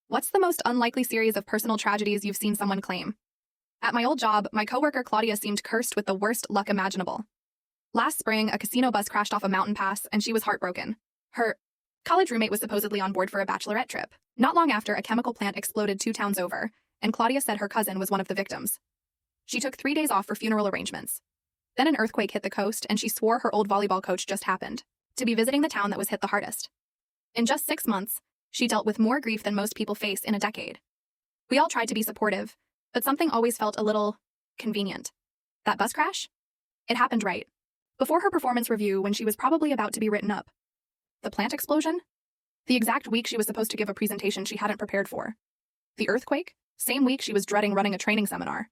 What's the most unlikely series of personal tragedies you've seen someone claim? At my old job, my coworker Claudia seemed cursed with the worst luck imaginable. Last spring, a casino bus crashed off a mountain pass, and she was heartbroken. Her college roommate was supposedly on board for a bachelorette trip. Not long after, a chemical plant exploded 2 towns over, and Claudia said her cousin was one of the victims. She took 3 days off for funeral arrangements. Then an earthquake hit the coast, and she swore her old volleyball coach just happened to be visiting the town that was hit the hardest. In just 6 months, she dealt with more grief than most people face in a decade. We all tried to be supportive, but something always felt a little convenient. That bus crash? It happened right before her performance review, when she was probably about to be written up. The plant explosion? The exact week she was supposed to give a presentation she hadn't prepared for. The earthquake? Same week she was dreading running a training seminar.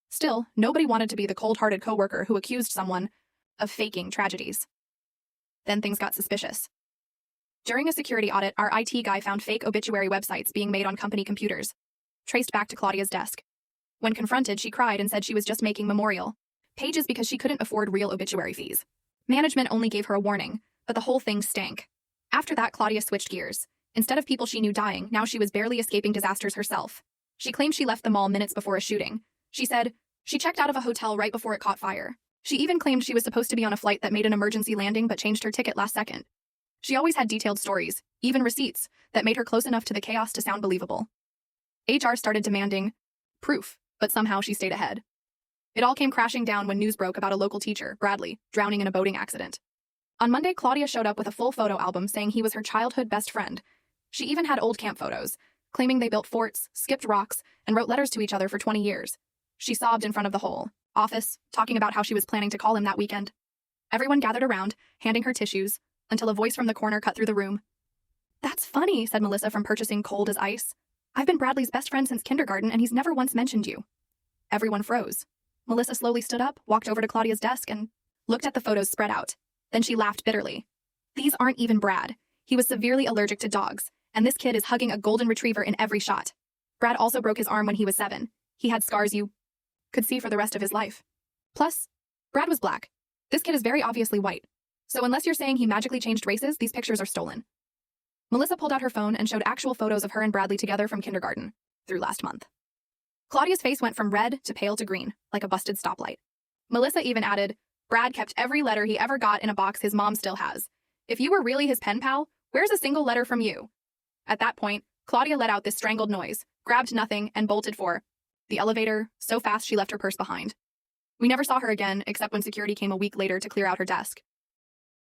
Still, nobody wanted to be the cold-hearted coworker who accused someone of faking tragedies. Then things got suspicious. During a security audit, our IT guy found fake obituary websites being made on company computers, traced back to Claudia's desk. When confronted, she cried and said she was just making memorial pages because she couldn't afford real obituary fees. Management only gave her a warning, but the whole thing stank. After that, Claudia switched gears. Instead of people she knew dying, now she was barely escaping disasters herself. She claimed she left the mall minutes before a shooting. She said she checked out of a hotel right before it caught fire. She even claimed she was supposed to be on a flight that made an emergency landing but changed her ticket last second. She always had detailed stories, even receipts, that made her close enough to the chaos to sound believable. HR started demanding proof, but somehow she stayed ahead. It all came crashing down when news broke about a local teacher, Bradley, drowning in a boating accident. On Monday, Claudia showed up with a full photo album saying he was her childhood best friend. She even had old camp photos, claiming they built forts, skipped rocks, and wrote letters to each other for 20 years. She sobbed in front of the whole office, talking about how she was planning to call him that weekend. Everyone gathered around, handing her tissues, until a voice from the corner cut through the room. "That's funny," said Melissa from purchasing cold as ice. "I've been Bradley's best friend since kindergarten, and he's never once mentioned you." Everyone froze. Melissa slowly stood up, walked over to Claudia's desk, and looked at the photos spread out. Then she laughed bitterly. "These aren't even Brad. He was severely allergic to dogs, and this kid is hugging a golden retriever in every shot. Brad also broke his arm when he was 7. He had scars you could see for the rest of his life. Plus, Brad was black. This kid is very obviously white. So unless you're saying he magically changed races, these pictures are stolen." Melissa pulled out her phone and showed actual photos of her and Bradley together from kindergarten through last month. Claudia's face went from red to pale to green, like a busted stoplight. Melissa even added, "Brad kept every letter he ever got in a box his mom still has. If you were really his pen pal, where's a single letter from you?" At that point, Claudia let out this strangled noise, grabbed nothing, and bolted for the elevator so fast she left her purse behind. We never saw her again, except when security came a week later to clear out her desk.